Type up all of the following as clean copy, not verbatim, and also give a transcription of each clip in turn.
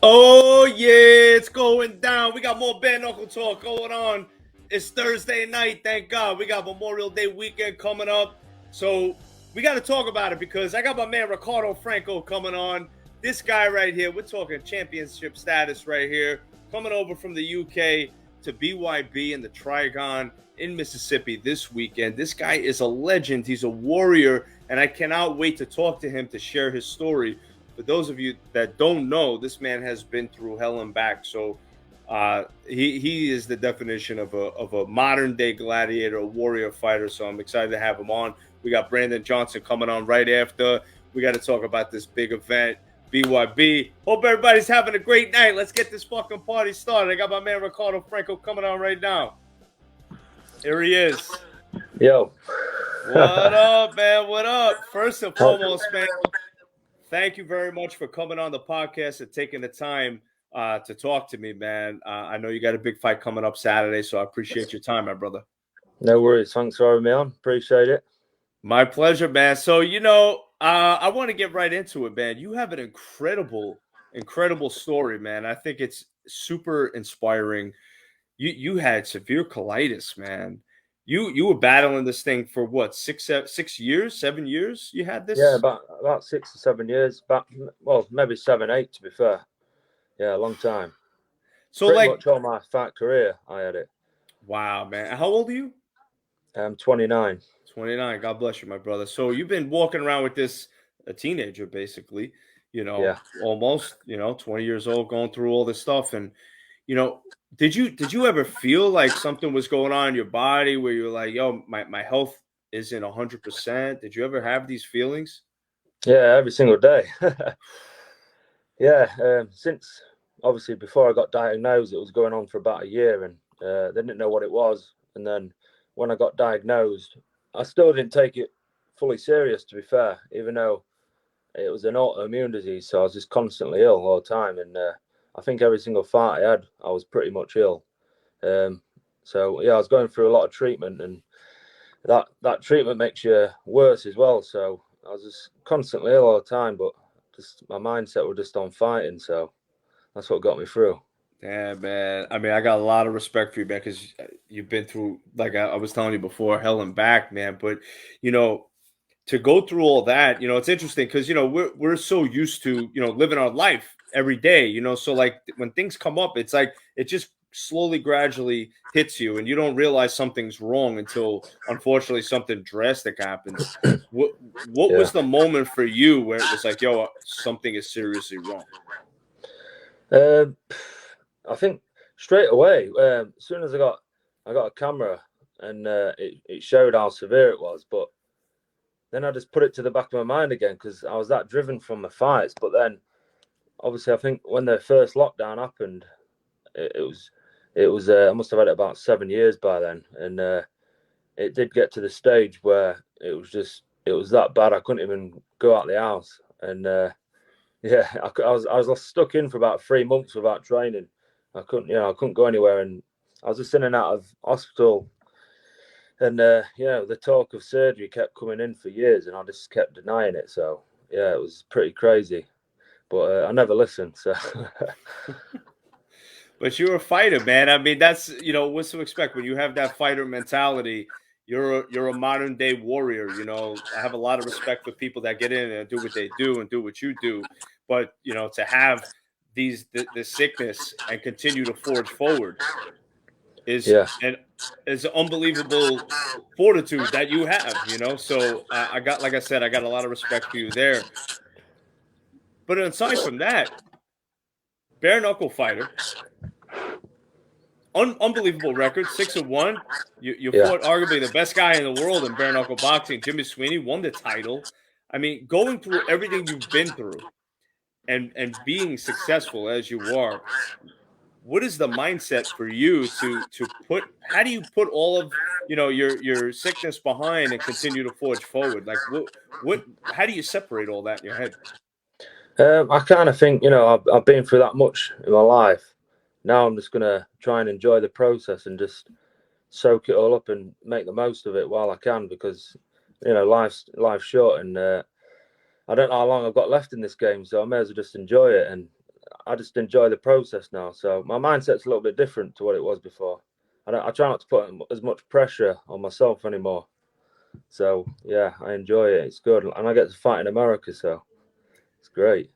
Oh, yeah, it's going down. We got more bare knuckle talk going on. It's Thursday night, thank God. We got Memorial Day weekend coming up. So we got to talk about it because I got my man Ricardo Franco coming on. This guy right here, we're talking championship status right here, coming over from the UK to BYB in the Trigon in Mississippi this weekend. This guy is a legend. He's a warrior, and I cannot wait to talk to him to share his story. For those of you that don't know, this man has been through hell and back. So he is the definition of a modern day gladiator, a warrior fighter. So I'm excited to have him on. We got Brandon Johnson coming on right after. We got to talk about this big event, BYB. Hope everybody's having a great night. Let's get this fucking party started. I got my man Ricardo Franco coming on right now. Here he is. Yo. What up, man? What up? First and foremost, man, thank you very much for coming on the podcast and taking the time to talk to me, man. I know you got a big fight coming up Saturday, so I appreciate your time, my brother. No worries. Thanks for having me on. Appreciate it. My pleasure, man. So, I want to get right into it, man. You have an incredible story, man. I think it's super inspiring. You had severe colitis, man. You were battling this thing for what, 7 years? You had this? Yeah, about 6 or 7 years. Maybe 7, 8 to be fair. Yeah, a long time. So pretty much all my fight career, I had it. Wow, man. How old are you? I'm 29. 29. God bless you, my brother. So you've been walking around with this, a teenager, basically. Almost. 20 years old, going through all this stuff, and did you ever feel like something was going on in your body where you're like, yo, my health isn't 100%? Did you ever have these feelings? Yeah, every single day. Yeah, since obviously before I got diagnosed, it was going on for about a year, and they didn't know what it was. And then when I got diagnosed, I still didn't take it fully serious, to be fair, even though it was an autoimmune disease. So I was just constantly ill all the time, and I think every single fight I had, I was pretty much ill. So yeah, I was going through a lot of treatment, and that treatment makes you worse as well. So I was just constantly ill all the time, but just my mindset was just on fighting. So that's what got me through. Yeah, man. I mean, I got a lot of respect for you, man, because you've been through, like I was telling you before, hell and back, man. But to go through all that, it's interesting because we're so used to living our life every day, so like when things come up, it's like it just slowly, gradually hits you, and you don't realize something's wrong until unfortunately something drastic happens. What was the moment for you where it was like, yo, something is seriously wrong? I think straight away, as soon as I got a camera, and it showed how severe it was, but then I just put it to the back of my mind again because I was that driven from the fights. But then, obviously, I think when the first lockdown happened, it was I must have had it about 7 years by then, and it did get to the stage where it was that bad I couldn't even go out the house, and I was stuck in for about 3 months without training. I couldn't go anywhere, and I was just in and out of hospital. And the talk of surgery kept coming in for years, and I just kept denying it. So yeah, it was pretty crazy, but I never listened. So, but you're a fighter, man. I mean, that's what's to expect when you have that fighter mentality. You're a modern day warrior. I have a lot of respect for people that get in and do what they do and do what you do. But to have the sickness and continue to forge forward is an unbelievable fortitude that you have, So I got a lot of respect for you there. But aside from that, bare knuckle fighter, unbelievable record, 6-1. You fought arguably the best guy in the world in bare knuckle boxing, Jimmy Sweeney, won the title. I mean, going through everything you've been through and being successful as you are, what is the mindset for you to put? How do you put all of your sickness behind and continue to forge forward? Like what? How do you separate all that in your head? I kind of think I've been through that much in my life. Now I'm just gonna try and enjoy the process and just soak it all up and make the most of it while I can, because life's short, and I don't know how long I've got left in this game, so I may as well just enjoy it. And I just enjoy the process now. So my mindset's a little bit different to what it was before. I try not to put as much pressure on myself anymore. So yeah, I enjoy it. It's good, and I get to fight in America, so it's great.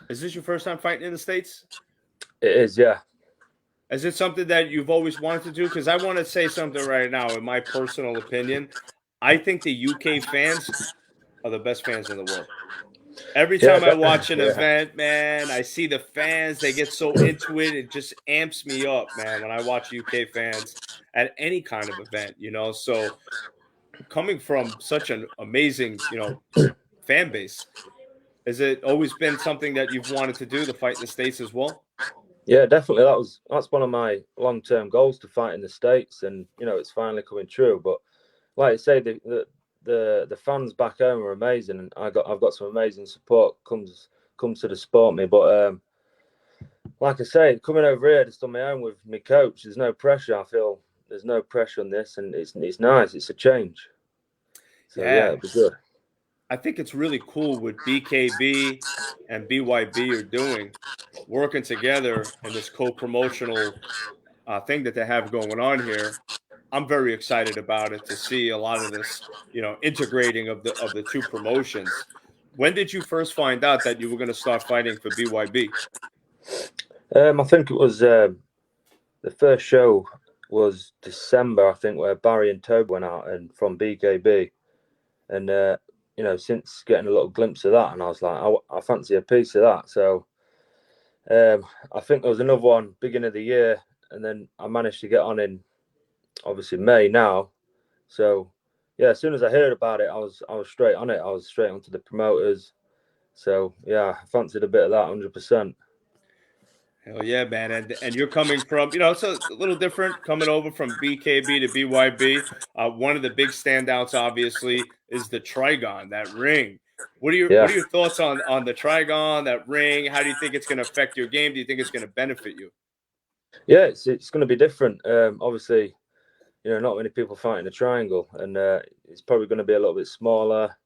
Is this your first time fighting in the States? It is, yeah. Is it something that you've always wanted to do? Because I want to say something right now, in my personal opinion. I think the UK fans are the best fans in the world. Every time I watch an event, man, I see the fans. They get so into it. It just amps me up, man, when I watch UK fans at any kind of event, you know. So coming from such an amazing, fan base, has it always been something that you've wanted to do, to fight in the States as well? Yeah, definitely. That's one of my long-term goals, to fight in the States, and it's finally coming true. But like I say, the fans back home are amazing, and I've got some amazing support comes to the sport me. But like I say, coming over here just on my own with my coach, there's no pressure. I feel there's no pressure on this, and it's nice. It's a change. So yeah, it'll be good. I think it's really cool what BKB and BYB are doing, working together in this co-promotional thing that they have going on here. I'm very excited about it, to see a lot of this, integrating of the two promotions. When did you first find out that you were going to start fighting for BYB? I think it was the first show was December, I think, where Barry and Toby went out and from BKB, and since getting a little glimpse of that, and I was like, I fancy a piece of that. So I think there was another one beginning of the year, and then I managed to get on in obviously May now. So yeah, as soon as I heard about it, I was straight on it. I was straight onto the promoters. So yeah, I fancied a bit of that 100%. Hell yeah, man. And you're coming from, it's a little different coming over from BKB to BYB. One of the big standouts, obviously, is the Trigon, that ring. What are your thoughts on the Trigon, that ring? How do you think it's going to affect your game? Do you think it's going to benefit you? Yeah, it's going to be different. Obviously, not many people fighting a triangle, and it's probably going to be a little bit smaller.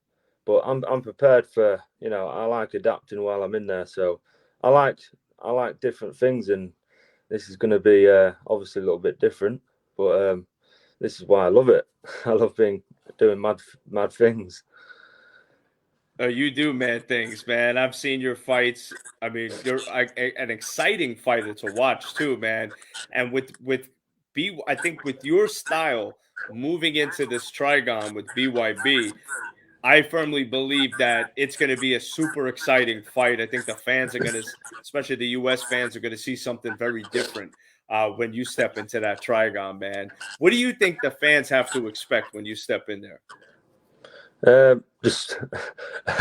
But I'm prepared for, I like adapting while I'm in there. So I like different things, and this is going to be obviously a little bit different, but this is why I love it. I love doing mad things. You do mad things, man. I've seen your fights. I mean, you're an exciting fighter to watch too, man. And I think with your style moving into this Trigon with BYB, I firmly believe that it's going to be a super exciting fight. I think the fans are going to, especially the U.S. fans, are going to see something very different when you step into that Trigon, man. What do you think the fans have to expect when you step in there? Just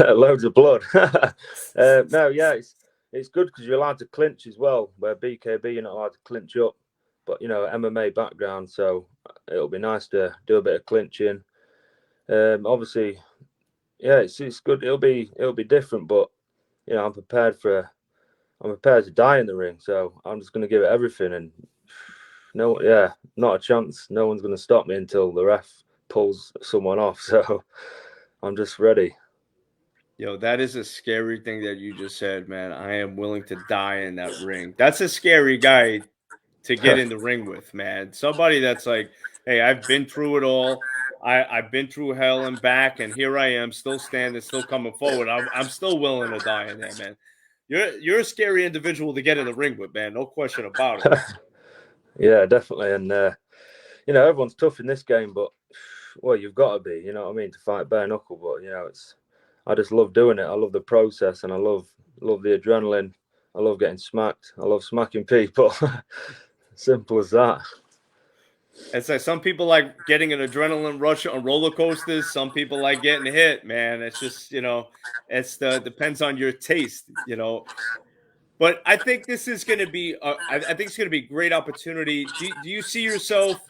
loads of blood. No, yeah, it's good because you're allowed to clinch as well. Where BKB, you're not allowed to clinch up, but MMA background, so it'll be nice to do a bit of clinching. Obviously, yeah, it's good. It'll be different, but I'm prepared to die in the ring. So I'm just gonna give it everything, and not a chance. No one's gonna stop me until the ref pulls someone off. So I'm just ready. Yo, that is a scary thing that you just said, man. I am willing to die in that ring. That's a scary guy to get in the ring with, man. Somebody that's like, hey, I've been through it all. I've been through hell and back, and here I am, still standing, still coming forward. I'm still willing to die in there, man. You're a scary individual to get in the ring with, man. No question about it. Yeah, definitely. And everyone's tough in this game, but well, you've got to be. You know what I mean, to fight bare knuckle. But I just love doing it. I love the process, and I love the adrenaline. I love getting smacked. I love smacking people. Simple as that. It's like some people like getting an adrenaline rush on roller coasters. Some people like getting hit, man. It's just, depends on your taste, But I think this is going to be, I think it's going to be a great opportunity. Do you see yourself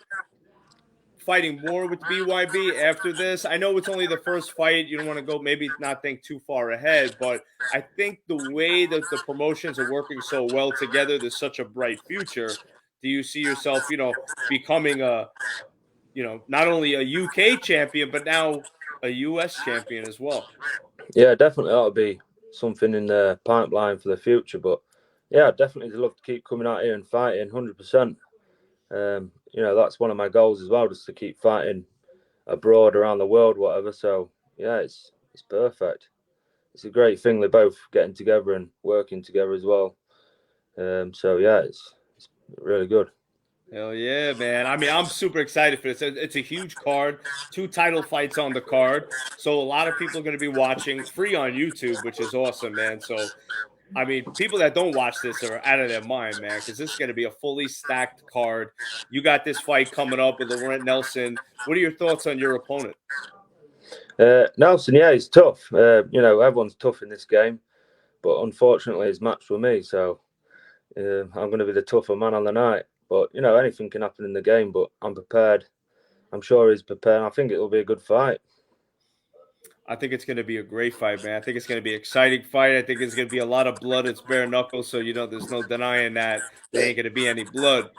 fighting more with BYB after this? I know it's only the first fight. You don't want to go, maybe not think too far ahead, but I think the way that the promotions are working so well together, there's such a bright future. Do you see yourself, becoming not only a UK champion, but now a US champion as well? Yeah, definitely. That'll be something in the pipeline for the future. But Yeah, I'd definitely love to keep coming out here and fighting 100%. You know, that's one of my goals as well, just to keep fighting abroad, around the world, whatever. So yeah, it's perfect. It's a great thing. They're both getting together and working together as well. So yeah, it's really good. Hell yeah, man. I mean, I'm super excited for this. It's a huge card, 2 title fights on the card. So a lot of people are going to be watching free on YouTube, which is awesome, man. So, I mean, people that don't watch this are out of their mind, man, because this is going to be a fully stacked card. You got this fight coming up with Lorawnt Nelson. What are your thoughts on your opponent? Nelson, yeah, he's tough. You know, everyone's tough in this game, but unfortunately, he's matched with me. So I'm going to be the tougher man on the night. But, you know, anything can happen in the game, but I'm prepared. I'm sure he's prepared. I think it will be a good fight. I think it's going to be a great fight, man. I think it's going to be an exciting fight. I think it's going to be a lot of blood. It's bare knuckles, so, you know, there's no denying that there ain't going to be any blood.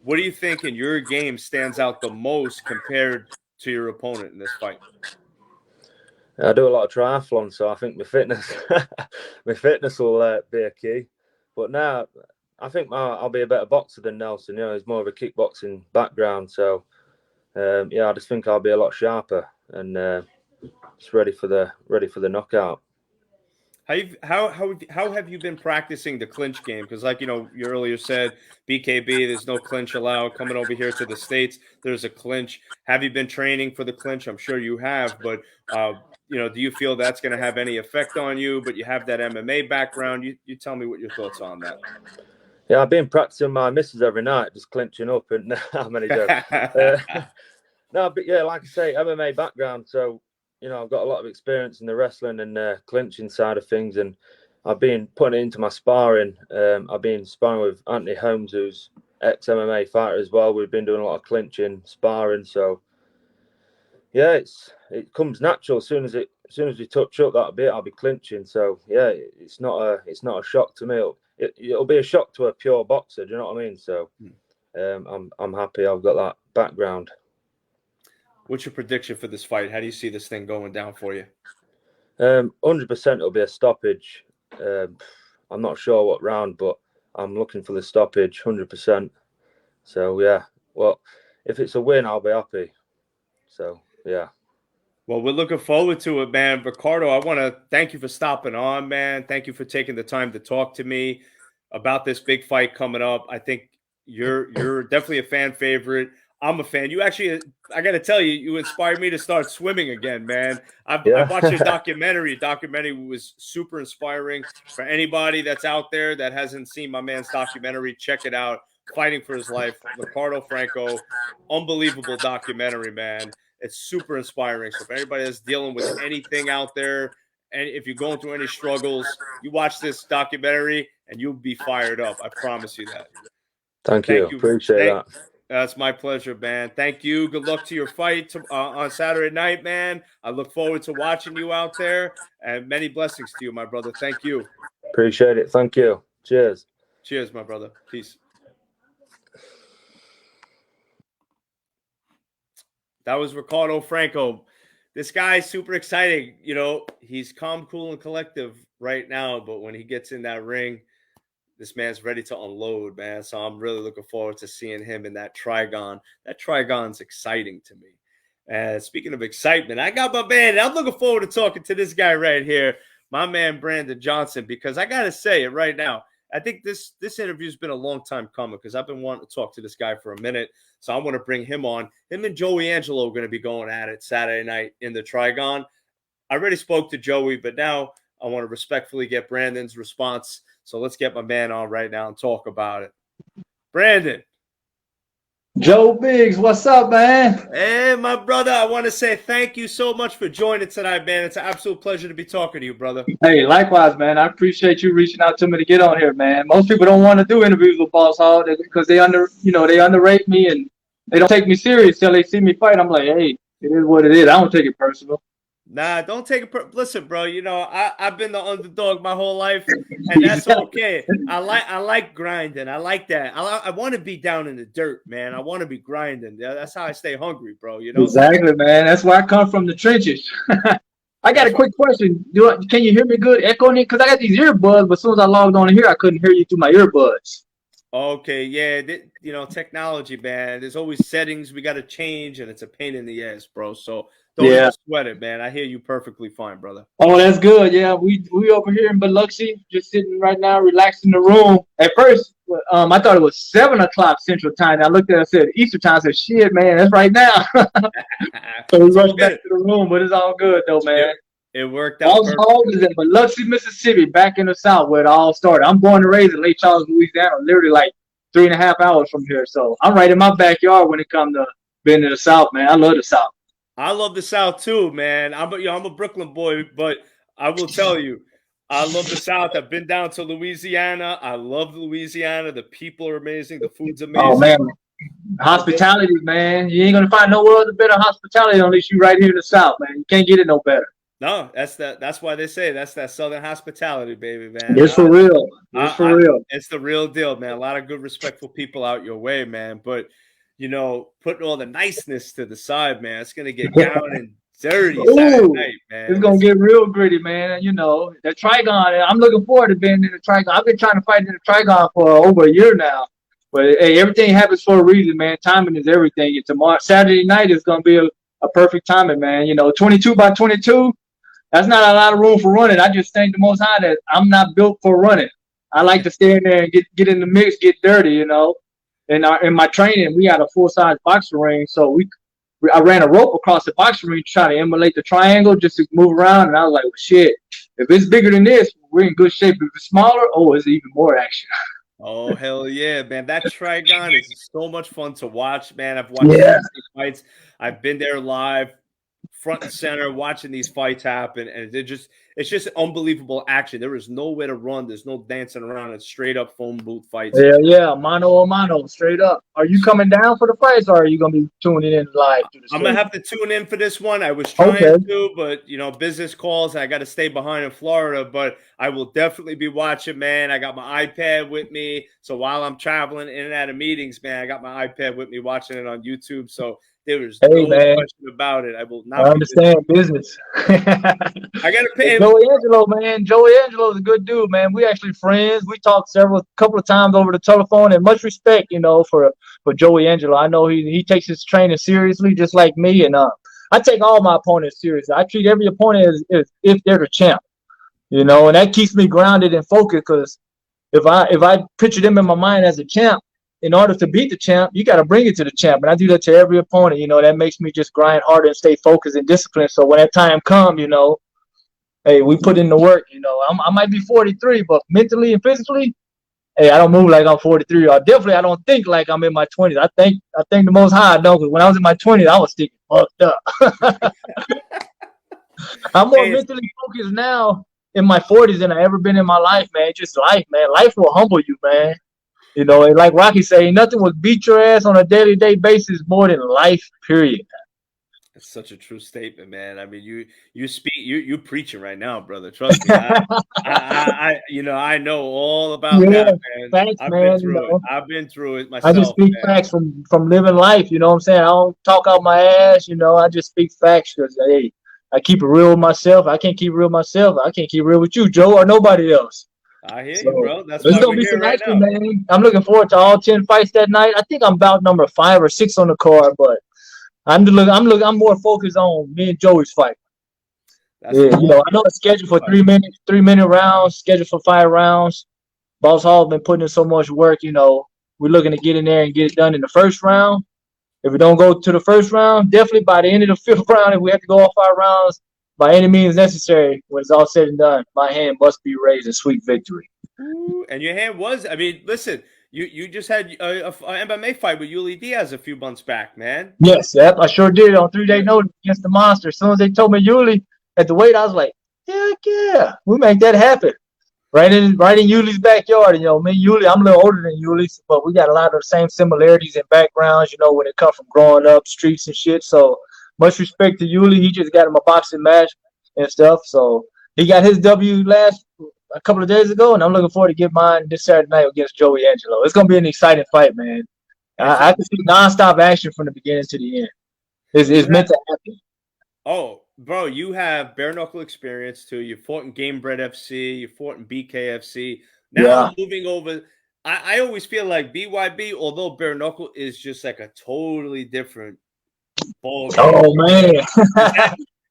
What do you think in your game stands out the most compared to your opponent in this fight? I do a lot of triathlon, so I think my fitness will be a key. But now, I think I'll be a better boxer than Nelson. You know, he's more of a kickboxing background. So, yeah, I just think I'll be a lot sharper and just ready for the knockout. How have you been practicing the clinch game? Because, like, you know, you earlier said BKB, there's no clinch allowed. Coming over here to the States, there's a clinch. Have you been training for the clinch? I'm sure you have, but you know, do you feel that's going to have any effect on you? But you have that MMA background. You tell me what your thoughts are on that. Yeah, I've been practicing my misses every night, just clinching up and how many jokes. No, but yeah, like I say, MMA background. So, you know, I've got a lot of experience in the wrestling and clinching side of things, and I've been putting it into my sparring. I've been sparring with Anthony Holmes, who's ex-MMA fighter as well. We've been doing a lot of clinching, sparring. So, yeah, it comes natural. As soon as we touch up, I'll be clinching. So, yeah, it's not a shock to me. It'll be a shock to a pure boxer. Do you know what I mean? So, I'm happy I've got that background. What's your prediction for this fight? How do you see this thing going down for you? 100% it'll be a stoppage. I'm not sure what round, but I'm looking for the stoppage, 100%. So, yeah. Well, if it's a win, I'll be happy. So, yeah. Well, we're looking forward to it, man. Ricardo, I want to thank you for stopping on, man. Thank you for taking the time to talk to me about this big fight coming up. I think you're definitely a fan favorite. I'm a fan. You actually, I got to tell you, you inspired me to start swimming again, man. I watched your documentary. The documentary was super inspiring. For anybody that's out there that hasn't seen my man's documentary, check it out. Fighting for His Life, Ricardo Franco. Unbelievable documentary, man. It's super inspiring. So if anybody that's dealing with anything out there, and if you're going through any struggles, you watch this documentary and you'll be fired up. I promise you that. Thank you. Appreciate that. That's my pleasure, man. Thank you. Good luck to your fight on Saturday night, man. I look forward to watching you out there, and many blessings to you, my brother. Thank you. Appreciate it. Thank you. Cheers. Cheers, my brother. Peace. That was Ricardo Franco. This guy's super exciting. You know, he's calm, cool, and collective right now, but when he gets in that ring, this man's ready to unload, man. So I'm really looking forward to seeing him in that Trigon. That Trigon's exciting to me. And speaking of excitement, I got my man. I'm looking forward to talking to this guy right here, my man Brandon Johnson, because I got to say it right now. I think this interview's been a long time coming because I've been wanting to talk to this guy for a minute. So I want to bring him on. Him and Joey Angelo are going to be going at it Saturday night in the Trigon. I already spoke to Joey, but now I want to respectfully get Brandon's response. So let's get my man on right now and talk about it. Brandon. Joe Biggs, what's up, man? Hey, my brother. I want to say thank you so much for joining tonight, man. It's an absolute pleasure to be talking to you, brother. Hey, likewise, man. I appreciate you reaching out to me to get on here, man. Most people don't want to do interviews with Boss Hall because they underrate me and they don't take me serious till they see me fight. I'm like, hey, it is what it is. I don't take it personal. Nah, don't take it. Listen, bro. You know, I've been the underdog my whole life, and that's okay. I like grinding. I like that. I want to be down in the dirt, man. I want to be grinding. That's how I stay hungry, bro. You know. Exactly, man. That's where I come from, the trenches. I I got a quick question. Can you hear me good echoing it? Because I got these earbuds, but as soon as I logged on here, I couldn't hear you through my earbuds. Okay, yeah, you know, technology, man. There's always settings we got to change, and it's a pain in the ass, bro. So don't even sweat it, man. I hear you perfectly fine, brother. Oh, that's good. Yeah, we over here in Biloxi, just sitting right now, relaxed in the room. At first, I thought it was 7 o'clock Central Time. I looked at it and said Eastern Time. I said, "Shit, man, that's right now." So we rushed back to the room, but it's all good though, man. It worked out. All is in Biloxi, Mississippi, back in the South where it all started. I'm born and raised in Lake Charles, Louisiana, literally like 3.5 hours from here. So I'm right in my backyard when it comes to being in the South, man. I love the South. I love the South too, man. I'm a Brooklyn boy, but I will tell you, I love the South. I've been down to Louisiana. I love Louisiana. The people are amazing. The food's amazing. Oh man, hospitality, man. You ain't gonna find no other better hospitality unless you right here in the South, man. You can't get it no better. No, that's why they say that's that Southern hospitality, baby, man. It's for real. It's for real. It's the real deal, man. A lot of good, respectful people out your way, man. But you know, putting all the niceness to the side, man, it's gonna get down and dirty Saturday night, man. It's gonna get real gritty, man. You know, the Trigon. I'm looking forward to being in the Trigon. I've been trying to fight in the Trigon for over a year now. But hey, everything happens for a reason, man. Timing is everything. And tomorrow, Saturday night is gonna be a perfect timing, man. You know, 22 by 22. That's not a lot of room for running. I just thank the Most High that I'm not built for running. I like to stay in there and get in the mix, get dirty, you know. And in my training, we had a full-size boxing ring, so I ran a rope across the boxing ring trying to emulate the triangle just to move around. And I was like, well, shit, if it's bigger than this, we're in good shape. If it's smaller, it's even more action. Oh, hell yeah, man. That Trigon is so much fun to watch, man. I've watched these fights. I've been there live, front and center, watching these fights happen, and it's just unbelievable action. There is nowhere to run. There's no dancing around. It's straight up phone booth fights. Yeah, mano a mano, straight up. Are you coming down for the fights, or are you gonna be tuning in live? I'm gonna have to tune in for this one. I was trying to, but you know, business calls. I got to stay behind in Florida, but I will definitely be watching, man. I got my iPad with me, so while I'm traveling in and out of meetings, man, I got my iPad with me, watching it on YouTube. So there was no question about it. I will not. I understand business. I gotta pay. Joey Angelo, man. Joey Angelo is a good dude, man. We actually friends. We talked couple of times over the telephone, and much respect, you know, for Joey Angelo. I know he takes his training seriously, just like me, and I take all my opponents seriously. I treat every opponent as if they're the champ, you know, and that keeps me grounded and focused. Because if I picture them in my mind as a champ, in order to beat the champ, you got to bring it to the champ. And I do that to every opponent. You know, that makes me just grind harder and stay focused and disciplined. So when that time comes, you know, hey, we put in the work. You know, I might be 43, but mentally and physically, hey, I don't move like I'm 43. Or definitely, I don't think like I'm in my 20s. I think the Most High, I know, because when I was in my 20s, I was thinking fucked up. I'm more mentally focused now in my 40s than I ever been in my life, man. Just life, man. Life will humble you, man. You know, and like Rocky say, nothing will beat your ass on a daily basis more than life, period. It's such a true statement, man. I mean, you preaching right now, brother. Trust me. I know all about that, man. Thanks, I've been through it myself. I just speak facts from living life, you know what I'm saying? I don't talk out my ass, you know, I just speak facts because, hey, I keep it real with myself. I can't keep it real with myself. I can't keep it real with you, Joe, or nobody else. I hear you, bro. That's it's gonna be some action, man. I'm looking forward to all 10 fights that night. I think I'm about number 5 or 6 on the card, but I'm more focused on me and Joey's fight. You know, I know it's scheduled for 3-minute rounds, scheduled for 5 rounds. Boss Hall has been putting in so much work. You know, we're looking to get in there and get it done in the first round. If we don't go to the first round, definitely by the end of the 5th round, if we have to go all 5 rounds, by any means necessary, when it's all said and done, my hand must be raised in sweet victory. Ooh, and your hand was, I mean, listen, you just had a MMA fight with Yuli Diaz a few months back, man. Yes, I sure did on 3-day notice against the monster. As soon as they told me Yuli at the weight, I was like, heck yeah, we make that happen. Right in Yuli's backyard. And, you know, me and Yuli, I'm a little older than Yuli, but we got a lot of the same similarities and backgrounds, you know, when it comes from growing up, streets and shit. So, much respect to Yuli. He just got him a boxing match and stuff. So he got his W a couple of days ago, and I'm looking forward to get mine this Saturday night against Joey Angelo. It's gonna be an exciting fight, man. I can see nonstop action from the beginning to the end. It's meant to happen. Oh, bro, you have bare knuckle experience too. You fought in Game Bread FC, you fought in BKFC. Now Yeah. moving over, I always feel like BYB, although bare knuckle is just like a totally different ball game. Oh man.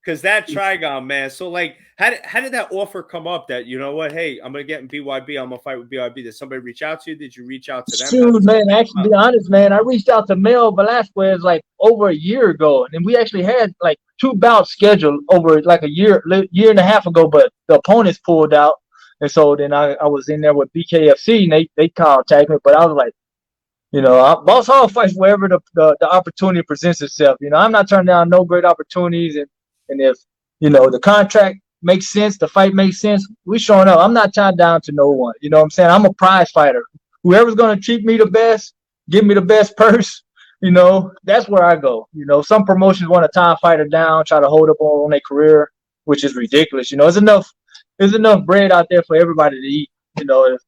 Because that Trigon, man. So like, how did that offer come up? That, you know what? Hey, I'm gonna get in BYB. I'm gonna fight with BYB. Did somebody reach out to you? Did you reach out to them? Shoot, man. Actually, to be honest, man, I reached out to Mel Velasquez like over a year ago, and we actually had like 2 bouts scheduled over like a year and a half ago, but the opponents pulled out, and so then I was in there with BKFC, and they contacted me, but I was like, you know, Boss Hall fights wherever the opportunity presents itself. You know, I'm not turning down no great opportunities, and if, you know, the contract makes sense, the fight makes sense, we showing up. I'm not tied down to no one. You know what I'm saying? I'm a prize fighter. Whoever's gonna treat me the best, give me the best purse, you know, that's where I go. You know, some promotions want to tie a fighter down, try to hold up on their career, which is ridiculous. You know, there's enough bread out there for everybody to eat. You know, if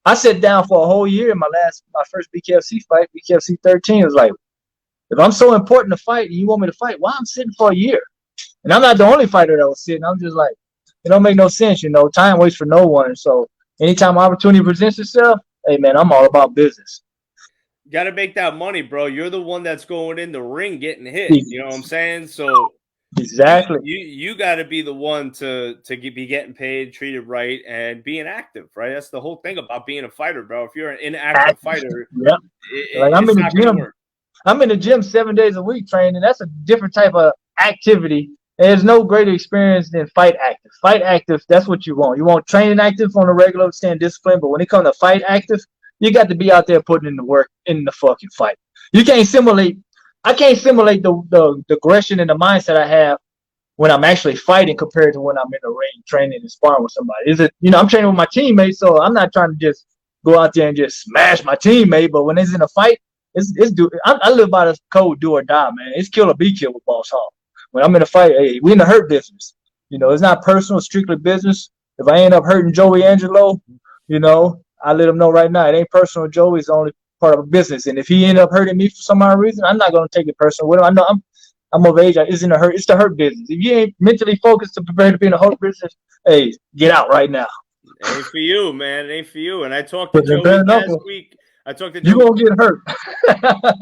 I sat down for a whole year in my first BKFC fight, BKFC 13, was like, if I'm so important to fight and you want me to fight, why I'm sitting for a year? And I'm not the only fighter that was sitting. I'm just like, it don't make no sense, you know. Time waits for no one. So anytime opportunity presents itself, hey man, I'm all about business. Got to make that money, bro. You're the one that's going in the ring getting hit. You know what I'm saying? So exactly, you got to be the one to be getting paid, treated right, and being active, right? That's the whole thing about being a fighter, bro. If you're an inactive fighter, yeah, like I'm in the gym. I'm in the gym 7 days a week training. That's a different type of activity. There's no greater experience than fight active. Fight active, that's what you want. You want training active on a regular, staying disciplined, but when it comes to fight active, you got to be out there putting in the work in the fucking fight. You can't simulate. I can't simulate the aggression and the mindset I have when I'm actually fighting compared to when I'm in the ring training and sparring with somebody. Is it, you know, I'm training with my teammates, so I'm not trying to just go out there and just smash my teammate, but when it's in a fight, I live by the code, do or die, man. It's kill or be killed with Boss Hall. When I'm in a fight, hey, we in the hurt business. You know, it's not personal, strictly business. If I end up hurting Joey Angelo, you know, I let him know right now, it ain't personal. Joey's only part of a business. And if he end up hurting me for some odd reason, I'm not going to take it personal with him. I know I'm of age. It's the hurt business. If you ain't mentally focused to prepare to be in the hurt business, hey, get out right now. It ain't for you, man. It ain't for you. And I talked to Joey last week. You gonna get hurt.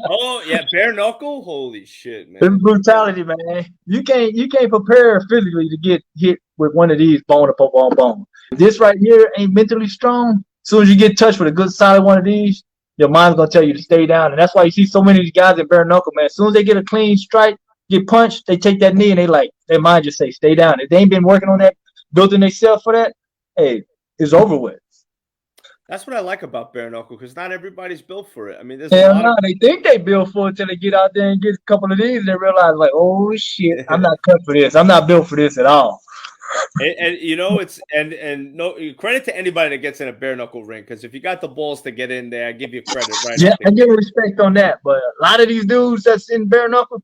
Oh yeah, bare knuckle. Holy shit, man! It's brutality, man. You can't prepare physically to get hit with one of these bone upon bone. If this right here ain't mentally strong, as soon as you get touched with a good solid one of these, your mind's gonna tell you to stay down. And that's why you see so many of these guys in bare knuckle, man. As soon as they get a clean strike, get punched, they take that knee and their mind just say stay down. If they ain't been working on that, building themselves for that, hey, it's over with. That's what I like about bare knuckle, because not everybody's built for it. I mean, there's they think they built for it till they get out there and get a couple of these and they realize, like, oh shit, I'm not cut for this. I'm not built for this at all. And you know, it's and no credit to anybody that gets in a bare knuckle ring, because if you got the balls to get in there, I give you credit, right? Yeah, I give respect on that. But a lot of these dudes that's in bare knuckle,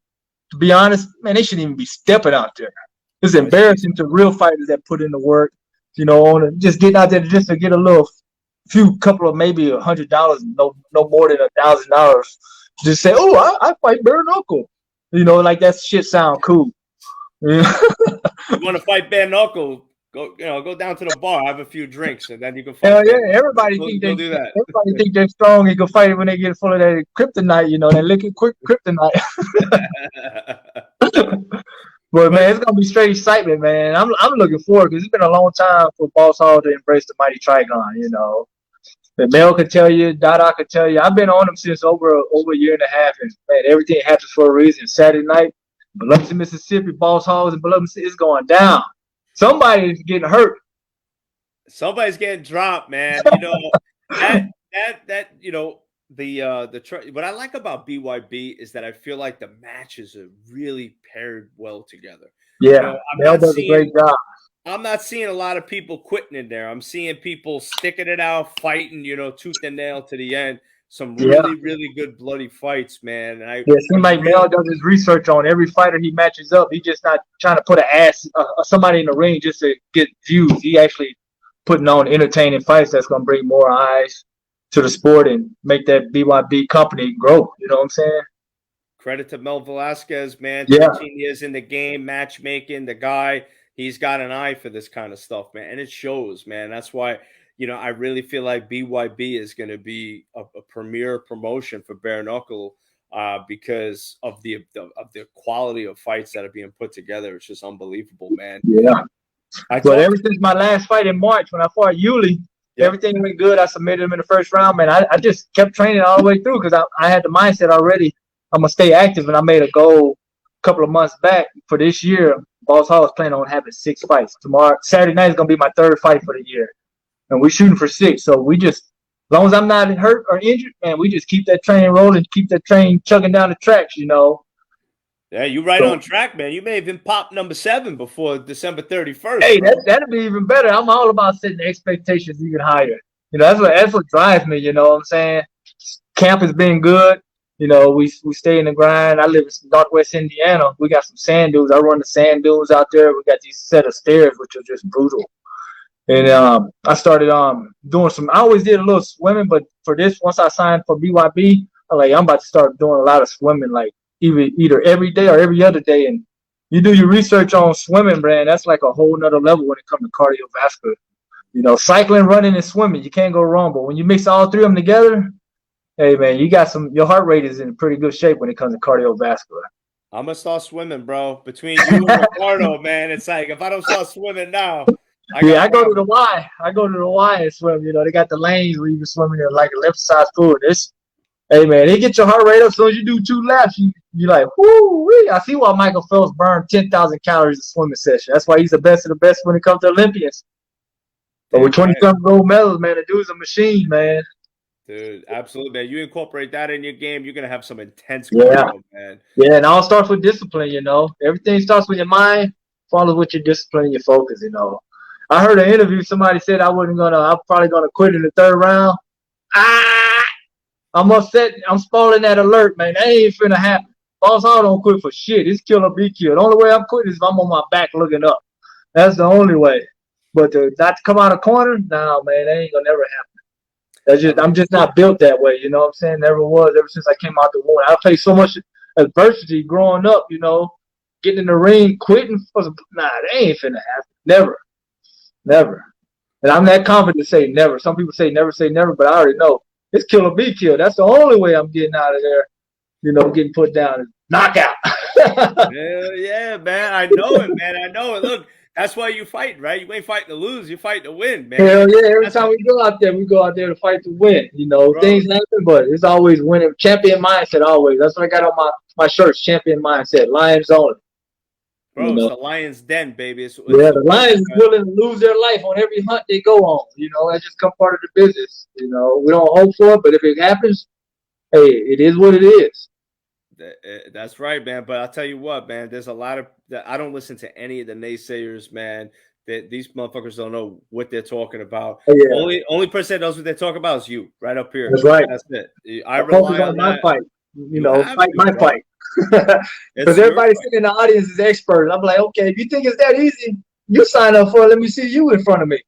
to be honest, man, they shouldn't even be stepping out there. It's embarrassing to real fighters that put in the work, you know, just getting out there just to get a couple of maybe $100, no more than $1,000. Just say, oh, I fight bare knuckle, you know, like that shit sound cool. Yeah. You want to fight bare knuckle? Go down to the bar, have a few drinks, and then you can fight. Hell yeah, everybody think they do that. Everybody think they're strong. You can fight it when they get full of that kryptonite, you know, that liquid quick kryptonite. But man, it's gonna be straight excitement, man. I'm looking forward, because it's been a long time for Boss Hall to embrace the mighty Trigon, you know. And Mel could tell you, Dada could tell you. I've been on him since over a year and a half, and man, everything happens for a reason. Saturday night, Biloxi, Mississippi, Boss Hall in Biloxi, it's going down. Somebody's getting hurt. Somebody's getting dropped, man. You know that you know what I like about BYB is that I feel like the matches are really paired well together. Yeah, you know, Mel does a great job. I'm not seeing a lot of people quitting in there. I'm seeing people sticking it out, fighting, you know, tooth and nail to the end. Some really good bloody fights, man. And seems like Mel does his research on every fighter he matches up. He's just not trying to put somebody in the ring just to get views. He actually putting on entertaining fights that's going to bring more eyes to the sport and make that BYB company grow. You know what I'm saying? Credit to Mel Velasquez, man. Yeah. 13 years in the game, matchmaking. The guy, he's got an eye for this kind of stuff, man, and it shows, man. That's why, I really feel like BYB is going to be a premier promotion for Bare Knuckle because of the quality of fights that are being put together. It's just unbelievable, man. Yeah. But ever since my last fight in March when I fought Yuli, everything went good. I submitted him in the first round, man. I just kept training all the way through because I had the mindset already. I'm going to stay active, and I made a goal a couple of months back for this year. Boss Hall is planning on having 6 fights. Saturday night is going to be my 3rd fight for the year. And we're shooting for 6. So we just, as long as I'm not hurt or injured, man, we just keep that train rolling, keep that train chugging down the tracks, Yeah, you're right on track, man. You may even pop number 7 before December 31st. Hey, that'd be even better. I'm all about setting expectations even higher. That's what drives me, you know what I'm saying? Camp has been good. We stay in the grind. I live in Northwest Indiana. We got some sand dunes. I run the sand dunes out there. We got these set of stairs, which are just brutal. And I started doing some. I always did a little swimming, but for this, once I signed for BYB, I'm about to start doing a lot of swimming, like either every day or every other day. And you do your research on swimming, man. That's like a whole nother level when it comes to cardiovascular. Cycling, running, and swimming, you can't go wrong. But when you mix all 3 of them together, hey, man, your heart rate is in pretty good shape when it comes to cardiovascular. I'm going to start swimming, bro. Between you and Ricardo, man, it's like if I don't start swimming now. I go to the Y. I go to the Y and swim. They got the lanes where you can swim in like a left-side pool. Hey, man, they get your heart rate up. As soon as you do 2 laps, you're like, whoo-wee. I see why Michael Phelps burned 10,000 calories a swimming session. That's why he's the best of the best when it comes to Olympians. But with 20-something gold medals, man, the dude's a machine, man. Dude, absolutely, man. You incorporate that in your game, you're going to have some intense control, man. Yeah, and it all starts with discipline, Everything starts with your mind, follows with your discipline and your focus, I heard an interview, somebody said I'm probably going to quit in the 3rd round. I'm upset. I'm spoiling that alert, man. That ain't finna happen. Boss Hall don't quit for shit. It's kill or be killed. The only way I'm quitting is if I'm on my back looking up. That's the only way. But not to come out of corner, nah, man, that ain't going to never happen. I'm just not built that way, you know what I'm saying? Never was, ever since I came out the womb. I faced so much adversity growing up, getting in the ring, quitting. That ain't finna happen. Never. And I'm that confident to say never. Some people say never, but I already know. It's kill or be killed. That's the only way I'm getting out of there, getting put down. Knockout. Hell yeah, man. I know it, man. I know it. Look, that's why you fight, right? You ain't fighting to lose. You fight to win, man. Hell yeah. Every time we go out there to fight to win. Things happen, but it's always winning. Champion mindset always. That's what I got on my shirts. Champion mindset. Lions only. Bro, it's the lion's den, baby. The lions is willing to lose their life on every hunt they go on. That's just come part of the business. We don't hope for it, but if it happens, hey, it is what it is. That's right, man. But I'll tell you what, man, there's a lot of I don't listen to any of the naysayers, man. These motherfuckers don't know what they're talking about. Oh, yeah. Only person that knows what they're talking about is you, right up here. That's right. That's it. I rely on my fight. Fight my fight. Because everybody sitting in the audience is experts. I'm like, okay, if you think it's that easy, you sign up for it. Let me see you in front of me.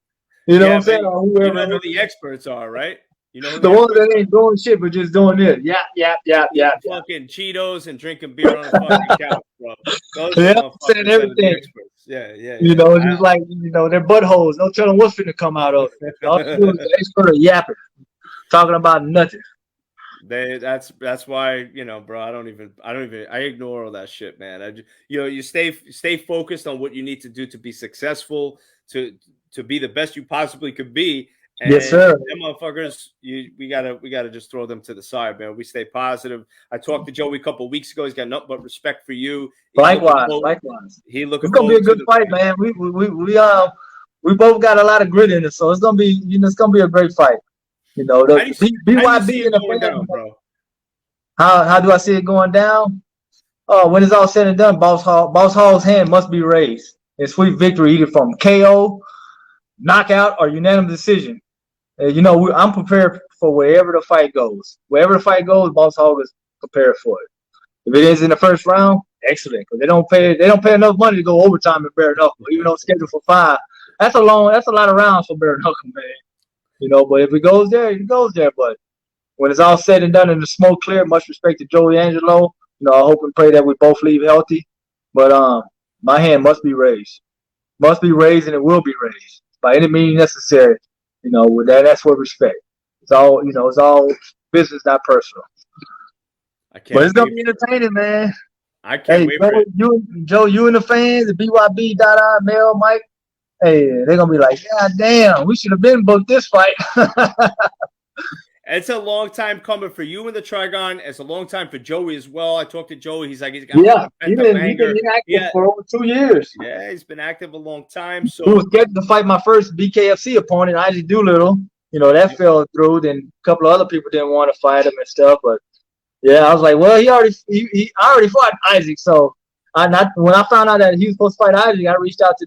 What I'm saying? Or whoever. You know who the experts are, right? The ones that ain't doing shit but just doing this. Yeah. Fucking Cheetos and drinking beer on a fucking couch, bro. Those saying everything. Yeah. It's just like, they're buttholes. Don't tell them what's finna come out of it. All you do is the expert of yapping, talking about nothing. That's why, bro, I ignore all that shit, man. You stay focused on what you need to do to be successful, to be the best you possibly could be. And yes, sir. Them motherfuckers, we gotta just throw them to the side, man. We stay positive. I talked to Joey a couple of weeks ago. He's got nothing but respect for you. Likewise. It's gonna be a good fight, man. We both got a lot of grit in it, so it's gonna be a great fight. The BYB in the down, bro. How do I see it going down? When it's all said and done, Boss Hall's hand must be raised in sweet victory, either from KO, knockout, or unanimous decision. I'm prepared for wherever the fight goes. Wherever the fight goes, Boss Hall is prepared for it. If it is in the first round, excellent, because they don't pay enough money to go overtime in bare knuckle, even though it's scheduled for 5. That's a lot of rounds for bare knuckle, man. But if it goes there, it goes there. But when it's all said and done and the smoke cleared, much respect to Joey Angelo, I hope and pray that we both leave healthy. But my hand must be raised. Must be raised, and it will be raised by any means necessary. With that's with respect. It's all it's all business, not personal. But it's gonna be entertaining, man. I can't wait for it. Joe, you and the fans, the BYB, Dada, Mel, Mike. Hey, they're gonna be like, God damn, we should have been booked this fight. It's a long time coming for you and the Trigon. It's a long time for Joey as well. I talked to Joey. He's like, he's got he's been active for over 2 years. Yeah, he's been active a long time. So he was scheduled to fight my first BKFC opponent, Isaac Doolittle. That fell through. Then a couple of other people didn't want to fight him and stuff. But yeah, I was like, well, he already fought Isaac. So when I found out that he was supposed to fight Isaac, I reached out to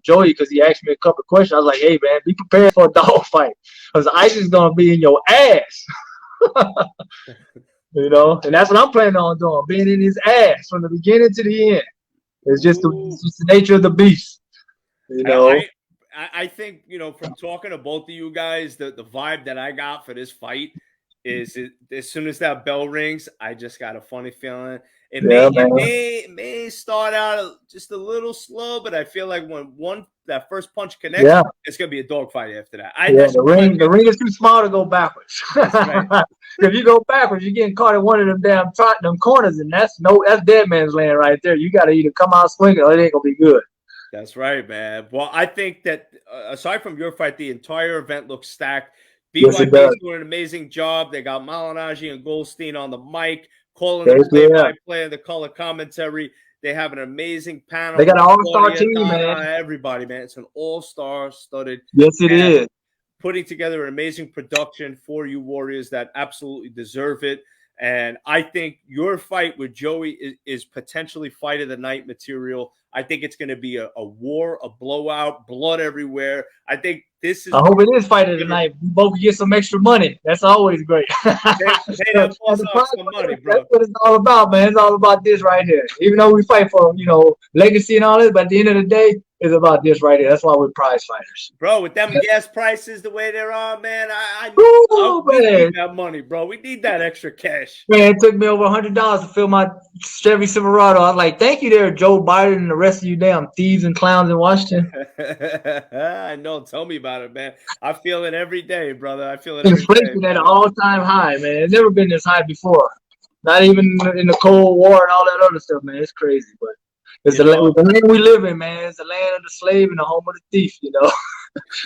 Joey, because he asked me a couple of questions. I was like, hey man, be prepared for a dog fight, because Isaac's gonna be in your ass. And that's what I'm planning on doing, being in his ass from the beginning to the end. It's just the nature of the beast. I think, from talking to both of you guys, the vibe that I got for this fight is as soon as that bell rings, I just got a funny feeling. It may start out just a little slow, but I feel like when that first punch connects, it's gonna be a dogfight after that. The ring is too small to go backwards. Right. If you go backwards, you're getting caught in one of them damn them corners, and that's dead man's land right there. You got to either come out swinging, or it ain't gonna be good. That's right, man. Well, I think that aside from your fight, the entire event looks stacked. BYB is doing an amazing job. They got Malignaggi and Goldstein on the mic, calling the play-by-play and the color commentary. They have an amazing panel. They got an all-star team, man. Everybody, man. It's an all-star studded. Yes, it is. Putting together an amazing production for you Warriors that absolutely deserve it. And I think your fight with Joey is potentially fight of the night material. I think it's going to be a war, a blowout, blood everywhere. I think this is. I hope it is fight of the night. We both get some extra money. That's always great. Hey, that's some money, bro. That's what it's all about, man. It's all about this right here. Even though we fight for legacy and all this, but at the end of the day, it's about this right here. That's why we're prize fighters, bro. With them gas prices the way they're on, man, we need that money, bro. We need that extra cash. Man, it took me over $100 to fill my Chevy Silverado. I was like, thank you there, Joe Biden and the rest of you damn thieves and clowns in Washington. I know. Tell me about it, man. I feel it every day, brother. I feel it every day. Inflation at an all-time high, man. It's never been this high before. Not even in the Cold War and all that other stuff, man. It's crazy, but it's the land we live in, man. It's the land of the slave and the home of the thief,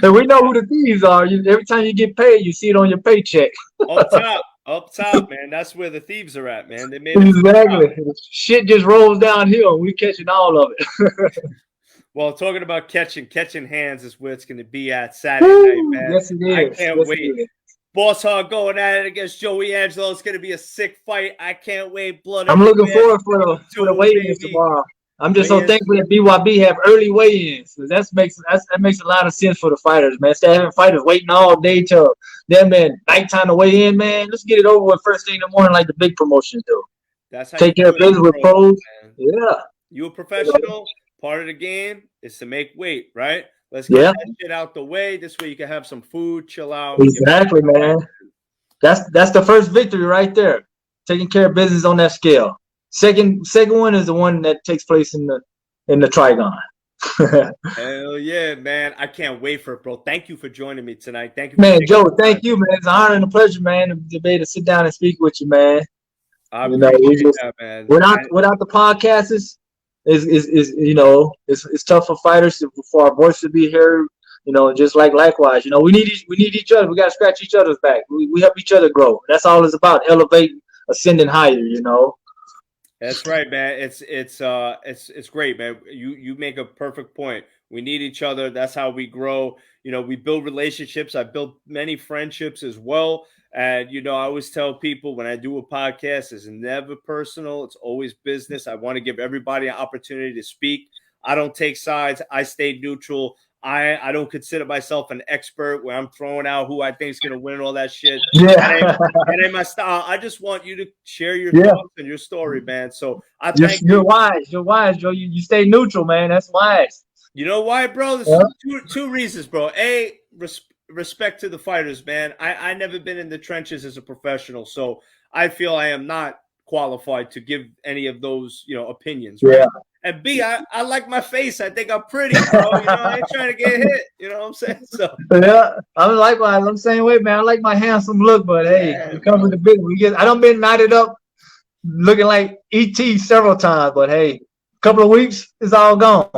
And we know who the thieves are. Every time you get paid, you see it on your paycheck. Up top, man. That's where the thieves are at, man. They made exactly. Shit just rolls downhill, and we're catching all of it. Well, talking about catching hands is where it's going to be at Saturday night, man. Yes, it is. I can't wait. Boss Hog going at it against Joey Angelo. It's going to be a sick fight. I can't wait. Blood. I'm looking forward for the weigh-ins tomorrow. I'm just so thankful that BYB have early weigh-ins. That makes a lot of sense for the fighters, man. Instead of having fighters waiting all day till then, man, nighttime to weigh in, man. Let's get it over with first thing in the morning like the big promotions do. That's how take care of business with pros. Yeah. You a professional. Part of the game is to make weight, right? Let's get that shit out the way. This way you can have some food, chill out. Exactly, man. That's the first victory right there. Taking care of business on that scale. Second one is the one that takes place in the Trigon. Hell yeah, man. I can't wait for it, bro. Thank you for joining me tonight. Thank you. Man, Joe, thank you, man. It's an honor and a pleasure, man, to be able to sit down and speak with you, man. I appreciate that, man. Without the podcasts, it's tough for fighters for our voice to be heard. Just likewise, we need each other. We got to scratch each other's back. We help each other grow. That's all it's about. Elevating, ascending higher. That's right, man. It's great, man. You make a perfect point. We need each other. That's how we grow. We build relationships. I built many friendships as well. And, I always tell people when I do a podcast, it's never personal. It's always business. I want to give everybody an opportunity to speak. I don't take sides. I stay neutral. I don't consider myself an expert where I'm throwing out who I think is going to win and all that shit. Yeah. That ain't my style. I just want you to share your thoughts and your story, man. So I thank you. You're wise, Joe. You stay neutral, man. That's wise. You know why, bro? There's two reasons, bro. A, respect to the fighters, man. I never been in the trenches as a professional, so I feel I am not qualified to give any of those, opinions, right? Yeah. And B, I like my face. I think I'm pretty, bro. I ain't trying to get hit. You know what I'm saying? So Yeah, I'm likewise. I'm the same way, man. I like my handsome look, but hey, yeah, it comes with the business. I done been knotted up looking like ET several times, but hey, a couple of weeks, it's all gone.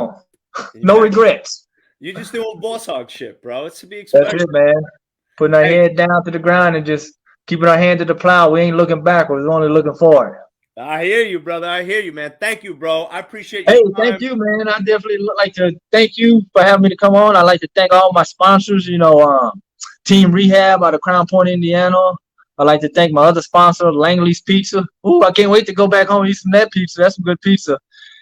No regrets. You just doing boss hog shit, bro. It's to be expected. That's it, man. Putting our head down to the ground and just keeping our hand to the plow. We ain't looking backwards. We're only looking forward. I hear you, brother. I hear you, man. Thank you, bro. I appreciate you. Hey, thank you, man. I definitely like to thank you for having me to come on. I'd like to thank all my sponsors, Team Rehab out of Crown Point, Indiana. I'd like to thank my other sponsor, Langley's Pizza. Ooh, I can't wait to go back home and eat some of that pizza. That's some good pizza.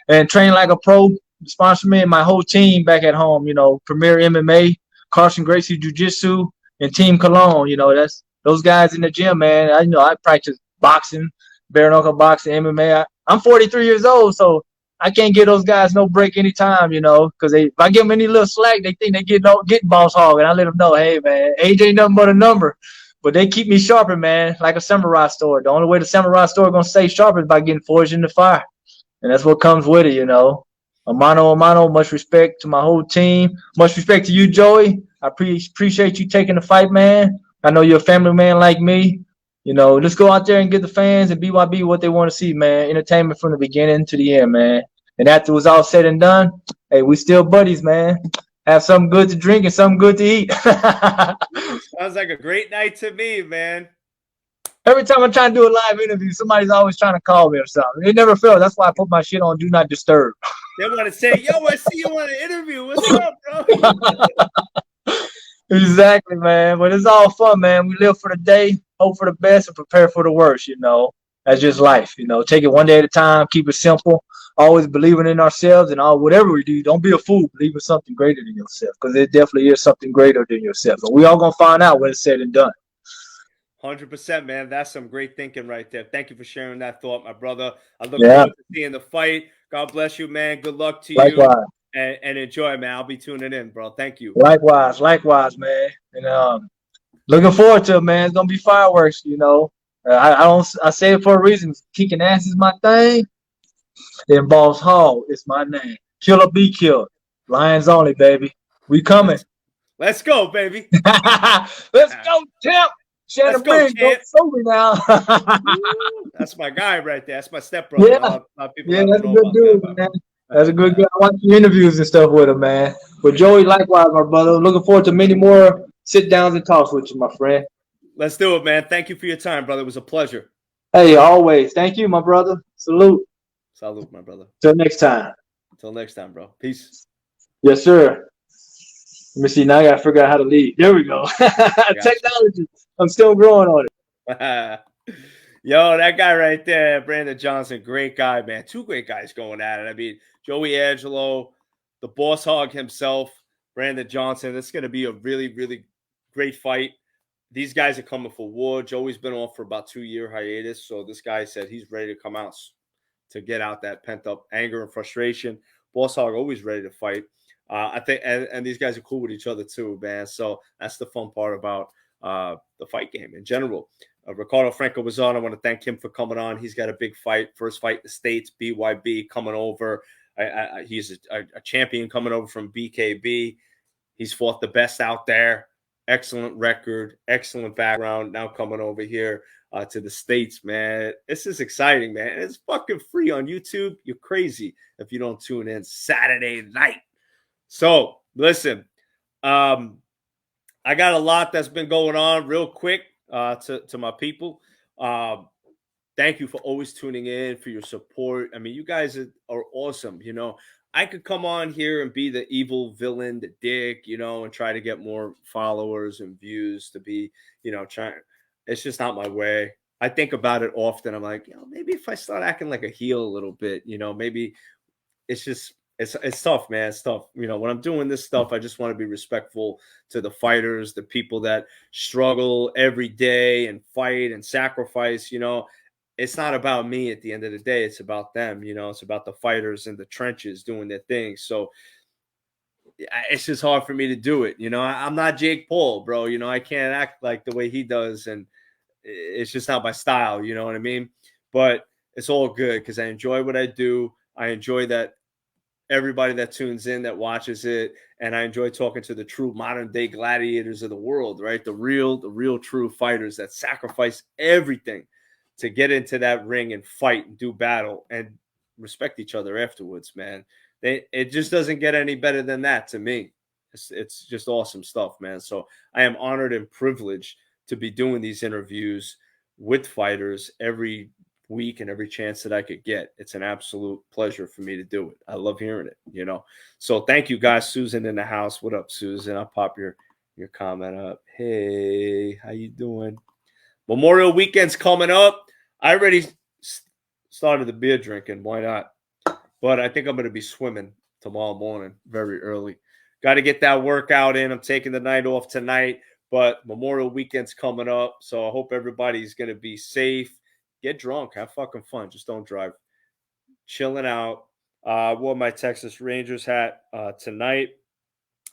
And Train Like a Pro sponsor me and my whole team back at home, Premier MMA, Carson Gracie Jiu-Jitsu, and Team Cologne. That's those guys in the gym, man. I practice boxing, bare knuckle boxing, MMA. I'm 43 years old, so I can't give those guys no break anytime, because if I give them any little slack, they think they get boss hog, and I let them know, hey, man, age ain't nothing but a number. But they keep me sharpened, man, like a samurai sword. The only way the samurai sword gonna stay sharp is by getting forged in the fire, and that's what comes with it, A mano a mano. Much respect to my whole team. Much respect to you, Joey. I appreciate you taking the fight, man. I know you're a family man like me. Let's go out there and get the fans and BYB what they want to see, man. Entertainment from the beginning to the end, man. And after it was all said and done, hey, we still buddies, man. Have something good to drink and something good to eat. Sounds like a great night to me, man. Every time I'm trying to do a live interview, somebody's always trying to call me or something. It never fails. That's why I put my shit on Do Not Disturb. They want to say, yo, I see you on an interview. What's up, bro? Exactly, man. But it's all fun, man. We live for the day, hope for the best, and prepare for the worst, That's just life, Take it one day at a time, keep it simple. Always believing in ourselves and whatever we do. Don't be a fool. Believe in something greater than yourself, because there definitely is something greater than yourself. And we all going to find out when it's said and done. 100%, man. That's some great thinking right there. Thank you for sharing that thought, my brother. I look forward to seeing the fight. God bless you, man. Good luck to you. And enjoy, man. I'll be tuning in, bro. Thank you. Likewise, man. And looking forward to it, man. It's gonna be fireworks, I say it for a reason. Kicking ass is my thing. Then Boss Hall is my name. Kill or be killed. Lions only, baby. We coming. Let's go, baby. Let's go, champ. Shannon Briggs, don't show me now. That's my guy right there. That's my stepbrother. Yeah, that's a good dude, man. That's a good guy. I watch the interviews and stuff with him, man. But Joey, likewise, my brother. Looking forward to many more sit downs and talks with you, my friend. Let's do it, man. Thank you for your time, brother. It was a pleasure. Hey, always. Thank you, my brother. Salute. Salute, my brother. Till next time. Until next time, bro. Peace. Yes, sir. Let me see. Now I got to figure out how to lead. There we go. Technology. I'm still growing on it. Yo, that guy right there, Brandon Johnson, great guy, man. Two great guys going at it. I mean, Joey Angelo, the boss hog himself, Brandon Johnson. It's going to be a really, really great fight. These guys are coming for war. Joey's been off for about 2-year hiatus, so this guy said he's ready to come out to get out that pent-up anger and frustration. Boss hog always ready to fight. I think, and these guys are cool with each other too, man. So that's the fun part about the fight game in general. Ricardo Franco was on. I want to thank him for coming on. He's got a big fight, first fight in the States, BYB coming over. He's a champion coming over from BKB. He's fought the best out there. Excellent record, excellent background. Now coming over here to the States, man. This is exciting, man. It's fucking free on YouTube. You're crazy if you don't tune in Saturday night. So, listen, I got a lot that's been going on real quick to my people. Thank you for always tuning in, for your support. I mean, you guys are awesome. I could come on here and be the evil villain, the dick, and try to get more followers and views to be, trying. It's just not my way. I think about it often. I'm like, maybe if I start acting like a heel a little bit, maybe it's just, it's tough, man. It's tough. When I'm doing this stuff, I just want to be respectful to the fighters, the people that struggle every day and fight and sacrifice, It's not about me at the end of the day. It's about them, It's about the fighters in the trenches doing their thing. So it's just hard for me to do it. I'm not Jake Paul, bro. I can't act like the way he does, and it's just not my style. You know what I mean? But it's all good because I enjoy what I do. I enjoy that everybody that tunes in, that watches it, and I enjoy talking to the true modern day gladiators of the world, right? The real true fighters that sacrifice everything to get into that ring and fight and do battle and respect each other afterwards, man. It just doesn't get any better than that to me. It's just awesome stuff, man. So I am honored and privileged to be doing these interviews with fighters every week and every chance that I could get. It's an absolute pleasure for me to do it. I love hearing it, you know. So thank you guys. Susan in the house. What up, Susan? I'll pop your comment up. Hey, how you doing? Memorial weekend's coming up. I already started the beer drinking. Why not? But I think I'm going to be swimming tomorrow morning very early. Got to get that workout in. I'm taking the night off tonight, but Memorial weekend's coming up. So I hope everybody's going to be safe. Get drunk, have fucking fun. Just don't drive. Chilling out. I wore my Texas Rangers hat tonight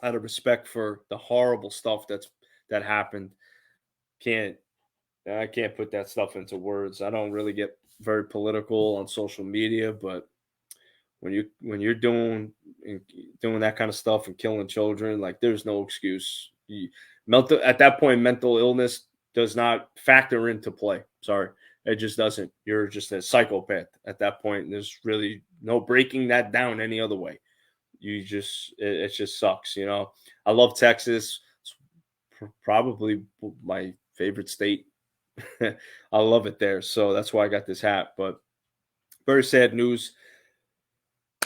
out of respect for the horrible stuff that happened. I can't put that stuff into words. I don't really get very political on social media, but when you're doing that kind of stuff and killing children, like there's no excuse. At that point, mental illness does not factor into play. Sorry. It just doesn't. You're just a psychopath at that point. And there's really no breaking that down any other way. It just sucks, you know. I love Texas. It's probably my favorite state. I love it there. So that's why I got this hat. But very sad news.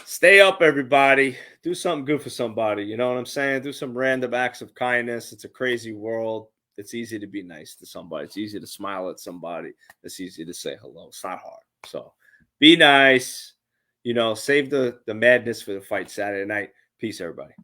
Stay up, everybody. Do something good for somebody. You know what I'm saying? Do some random acts of kindness. It's a crazy world. It's easy to be nice to somebody. It's easy to smile at somebody. It's easy to say hello. It's not hard. So be nice. You know, save the madness for the fight Saturday night. Peace, everybody.